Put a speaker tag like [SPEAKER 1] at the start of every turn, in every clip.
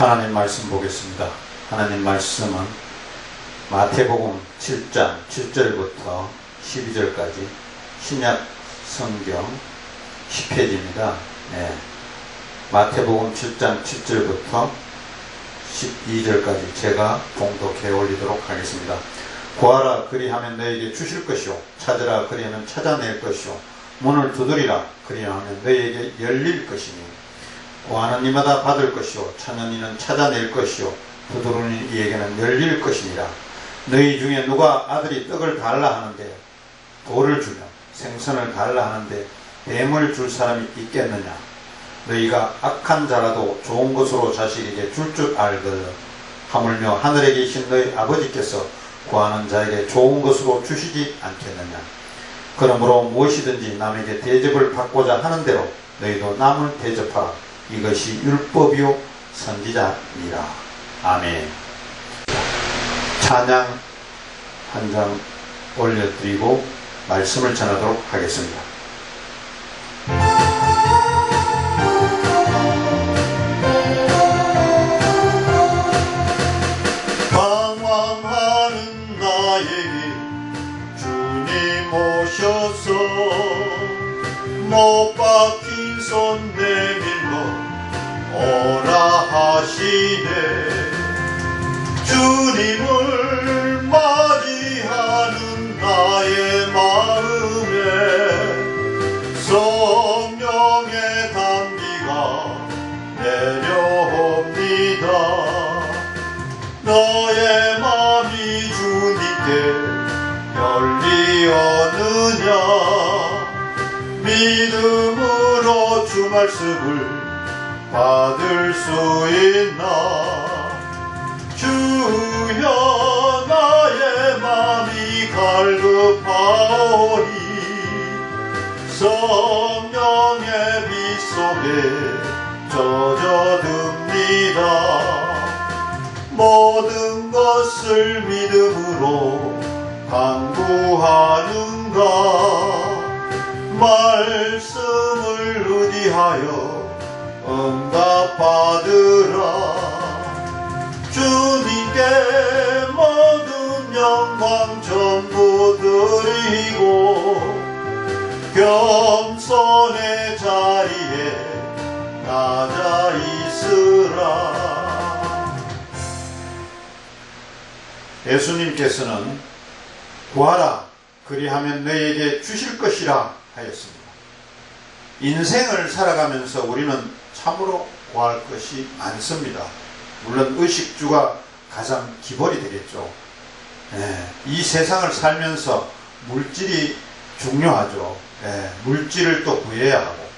[SPEAKER 1] 하나님 말씀 보겠습니다. 하나님 말씀은 마태복음 7장 7절부터 12절까지 신약 성경 10페이지입니다. 마태복음 7장 7절부터 12절까지 제가 봉독해 올리도록 하겠습니다. 구하라 그리하면 너에게 주실 것이요, 찾으라 그리하면 찾아낼 것이요, 문을 두드리라 그리하면 너에게 열릴 것이니 구하는 이마다 받을 것이요, 찾는 이는 찾아낼 것이요, 두드리는 이에게는 열릴 것이니라. 너희 중에 누가 아들이 떡을 달라 하는데 돌을 주며 생선을 달라 하는데 뱀을 줄 사람이 있겠느냐? 너희가 악한 자라도 좋은 것으로 자식에게 줄 줄 알거든. 하물며 하늘에 계신 너희 아버지께서 구하는 자에게 좋은 것으로 주시지 않겠느냐? 그러므로 무엇이든지 남에게 대접을 받고자 하는 대로 너희도 남을 대접하라. 이것이 율법이요 선지자니라. 아멘. 찬양 한 장 올려드리고 말씀을 전하도록 하겠습니다.
[SPEAKER 2] 방황하는 나에게 주님 오셔서 못 박힌 손 내밀러 오라 하시네. 주님을 맞이하는 나의 마음에 성령의 단비가 내려옵니다. 너의 마음이 주님께 열리었느냐? 믿음으로 주 말씀을 받을 수 있나? 주여 나의 마음이 갈급하오니 성령의 빛 속에 젖어듭니다. 모든 것을 믿음으로 간구하는가? 말씀을 의지하여 응답받으라. 주님께 모든 영광 전부 드리고 겸손의 자리에 낮아 있으라.
[SPEAKER 1] 예수님께서는 구하라 그리하면 너희에게 주실 것이라 하였습니다. 인생을 살아가면서 우리는 참으로 구할 것이 많습니다. 물론 의식주가 가장 기본이 되겠죠. 이 세상을 살면서 물질이 중요하죠. 물질을 또 구해야 하고,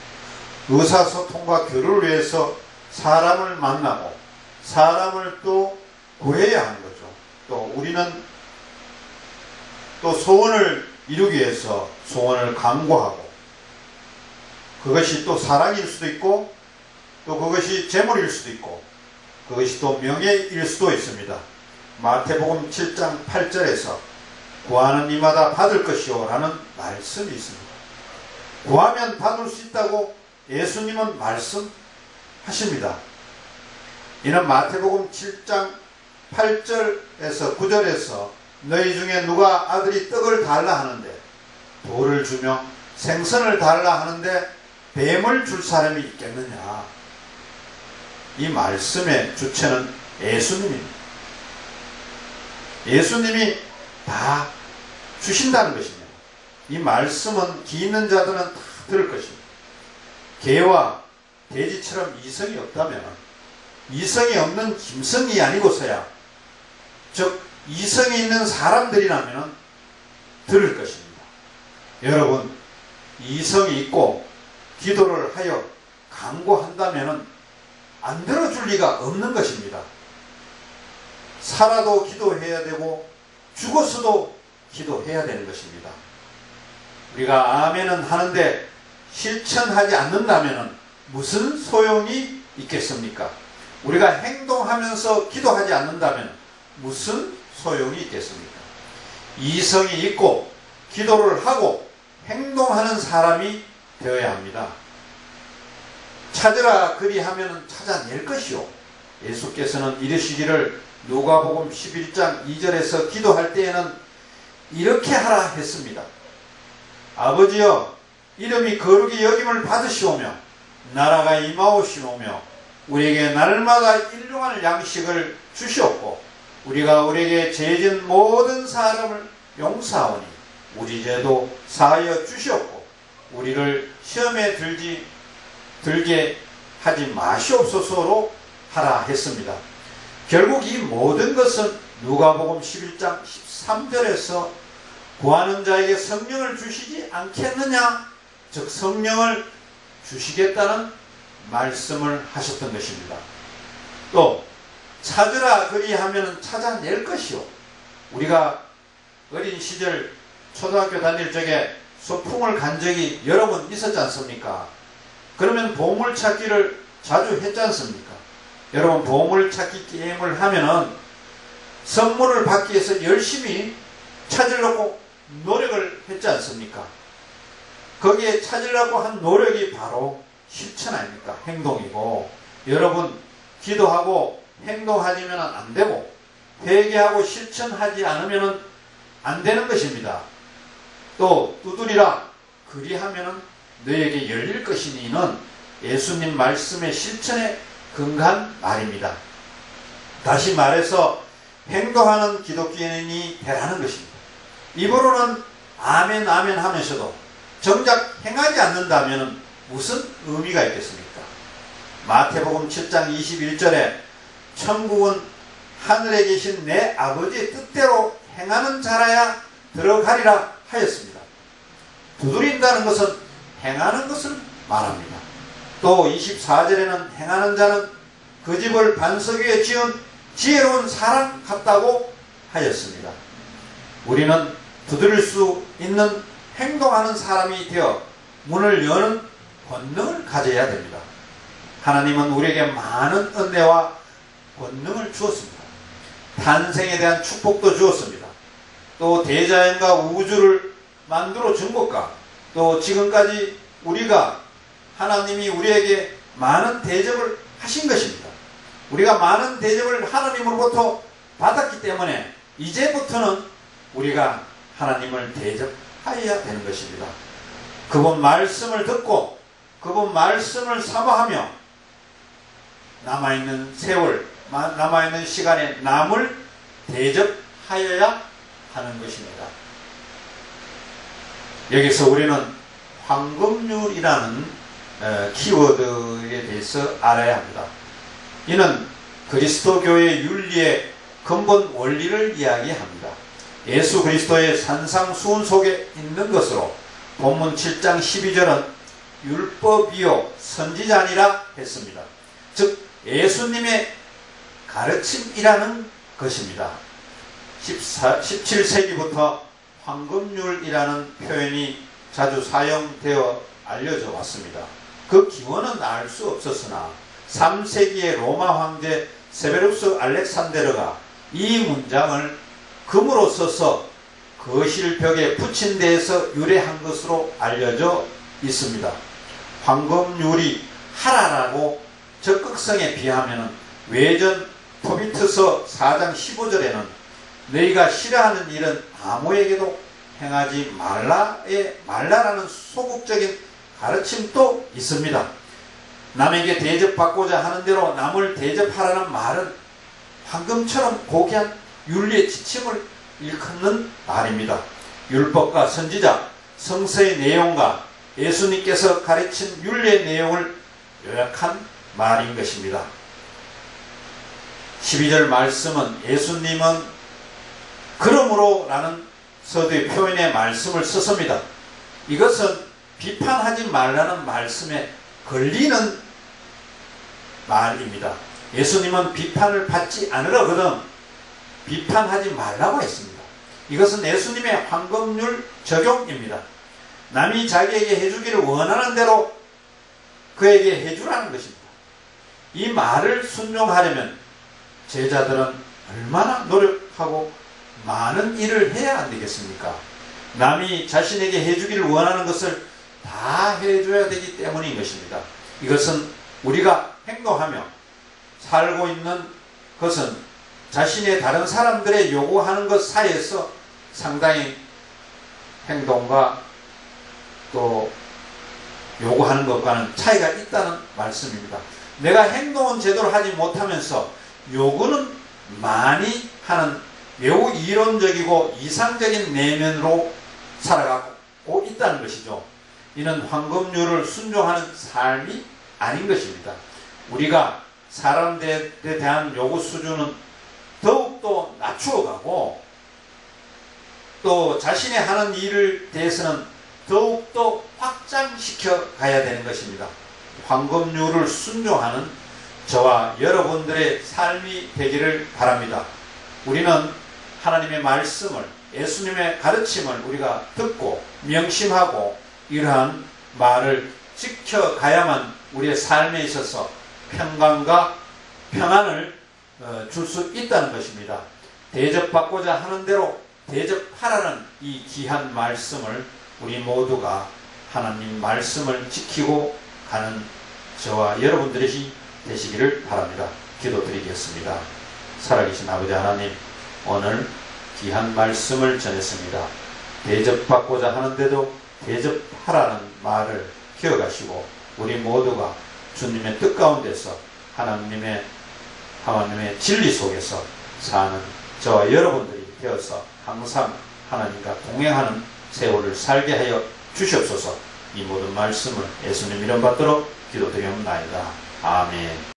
[SPEAKER 1] 의사소통과 교류를 위해서 사람을 만나고 사람을 또 구해야 하는 거죠. 또 우리는 또 소원을 이루기 위해서 소원을 강구하고, 그것이 또 사랑일 수도 있고 또 그것이 재물일 수도 있고 그것이 또 명예일 수도 있습니다. 마태복음 7장 8절에서 구하는 이마다 받을 것이요 라는 말씀이 있습니다. 구하면 받을 수 있다고 예수님은 말씀하십니다. 이는 마태복음 7장 8절에서 9절에서 너희 중에 누가 아들이 떡을 달라 하는데 돌을 주며 생선을 달라 하는데 뱀을 줄 사람이 있겠느냐? 이 말씀의 주체는 예수님입니다. 예수님이 다 주신다는 것입니다. 이 말씀은 기 있는 자들은 다 들을 것입니다. 개와 돼지처럼 이성이 없다면, 이성이 없는 짐승이 아니고서야, 즉 이성이 있는 사람들이라면 들을 것입니다. 여러분, 이성이 있고 기도를 하여 간구한다면 안 들어줄 리가 없는 것입니다. 살아도 기도해야 되고 죽었어도 기도해야 되는 것입니다. 우리가 아멘은 하는데 실천하지 않는다면 무슨 소용이 있겠습니까? 우리가 행동하면서 기도하지 않는다면 무슨 소용이 있겠습니까? 이성이 있고 기도를 하고 행동하는 사람이 되어야 합니다. 찾으라 그리하면 찾아낼 것이요, 예수께서는 이르시기를 누가복음 11장 2절에서 기도할 때에는 이렇게 하라 했습니다. 아버지여, 이름이 거룩히 여김을 받으시오며 나라가 임하오시오며 우리에게 날마다 일용할 양식을 주시옵고 우리가 우리에게 죄진 모든 사람을 용서하오니 우리 죄도 사하여 주시옵고 우리를 시험에 들게 하지 마시옵소서로 하라 했습니다. 결국 이 모든 것은 누가복음 11장 13절에서 구하는 자에게 성령을 주시지 않겠느냐, 즉 성령을 주시겠다는 말씀을 하셨던 것입니다. 또 찾으라 그리하면 찾아낼 것이요. 우리가 어린 시절 초등학교 다닐 적에 소풍을 간 적이 여러 번 있었지 않습니까? 그러면 보물찾기를 자주 했지 않습니까? 여러분, 보물찾기 게임을 하면은 선물을 받기 위해서 열심히 찾으려고 노력을 했지 않습니까? 거기에 찾으려고 한 노력이 바로 실천 아닙니까? 행동이고, 여러분 기도하고 행동하지면 안 되고 회개하고 실천하지 않으면 안 되는 것입니다. 또 두드리라 그리하면 너에게 열릴 것이니는 예수님 말씀의 실천에 근거한 말입니다. 다시 말해서 행동하는 기독교인이 되라는 것입니다. 입으로는 아멘 아멘 하면서도 정작 행하지 않는다면 무슨 의미가 있겠습니까? 마태복음 7장 21절에 천국은 하늘에 계신 내 아버지의 뜻대로 행하는 자라야 들어가리라 하였습니다. 두드린다는 것은 행하는 것을 말합니다. 또 24절에는 행하는 자는 그 집을 반석 위에 지은 지혜로운 사람 같다고 하였습니다. 우리는 두드릴 수 있는 행동하는 사람이 되어 문을 여는 권능을 가져야 됩니다. 하나님은 우리에게 많은 은혜와 권능을 주었습니다. 탄생에 대한 축복도 주었습니다. 또 대자연과 우주를 만들어 준 것과 또 지금까지 하나님이 우리에게 많은 대접을 하신 것입니다. 우리가 많은 대접을 하나님으로부터 받았기 때문에 이제부터는 우리가 하나님을 대접하여야 되는 것입니다. 그분 말씀을 듣고 그분 말씀을 사모하며 남아있는 세월, 남아있는 시간에 남을 대접하여야 하는 것입니다. 여기서 우리는 황금률이라는 키워드에 대해서 알아야 합니다. 이는 그리스도교의 윤리의 근본 원리를 이야기합니다. 예수 그리스도의 산상수훈 속에 있는 것으로 본문 7장 12절은 율법이요 선지자니라 했습니다. 즉 예수님의 가르침이라는 것입니다. 17세기부터 황금률이라는 표현이 자주 사용되어 알려져 왔습니다. 그 기원은 알 수 없었으나 3세기의 로마 황제 세베루스 알렉산데르가 이 문장을 금으로 써서 거실벽에 붙인 데에서 유래한 것으로 알려져 있습니다. 황금률이 하라라고 적극성에 비하면 외전 토비트서 4장 15절에는 너희가 싫어하는 일은 아무에게도 행하지 말라라는 소극적인 가르침도 있습니다. 남에게 대접받고자 하는 대로 남을 대접하라는 말은 황금처럼 고귀한 윤리의 지침을 일컫는 말입니다. 율법과 선지자, 성서의 내용과 예수님께서 가르친 윤리의 내용을 요약한 말인 것입니다. 12절 말씀은 예수님은 그러므로 라는 서두의 표현의 말씀을 썼습니다. 이것은 비판하지 말라는 말씀에 걸리는 말입니다. 예수님은 비판을 받지 않으려거든 비판하지 말라고 했습니다. 이것은 예수님의 황금률 적용입니다. 남이 자기에게 해주기를 원하는 대로 그에게 해주라는 것입니다. 이 말을 순종하려면 제자들은 얼마나 노력하고 많은 일을 해야 안 되겠습니까? 남이 자신에게 해주기를 원하는 것을 다 해줘야 되기 때문인 것입니다. 이것은 우리가 행동하며 살고 있는 것은 자신의 다른 사람들의 요구하는 것 사이에서 상당히 행동과 또 요구하는 것과는 차이가 있다는 말씀입니다. 내가 행동은 제대로 하지 못하면서 요구는 많이 하는 매우 이론적이고 이상적인 내면으로 살아가고 있다는 것이죠. 이는 황금률을 순종하는 삶이 아닌 것입니다. 우리가 사람들에 대한 요구 수준은 더욱더 낮추어가고 또 자신이 하는 일을 대해서는 더욱더 확장시켜 가야 되는 것입니다. 황금률을 순종하는 저와 여러분들의 삶이 되기를 바랍니다. 우리는 하나님의 말씀을, 예수님의 가르침을 우리가 듣고 명심하고 이러한 말을 지켜가야만 우리의 삶에 있어서 평강과 평안을 줄 수 있다는 것입니다. 대접받고자 하는 대로 대접하라는 이 귀한 말씀을 우리 모두가 하나님 말씀을 지키고 가는 저와 여러분들이 되시기를 바랍니다. 기도드리겠습니다. 살아계신 아버지 하나님, 오늘 귀한 말씀을 전했습니다. 대접받고자 하는데도 대접하라는 말을 기억하시고 우리 모두가 주님의 뜻 가운데서 하나님의 진리 속에서 사는 저와 여러분들이 되어서 항상 하나님과 동행하는 세월을 살게 하여 주시옵소서. 이 모든 말씀을 예수님 이름 받도록 기도드리옵나이다. 아멘.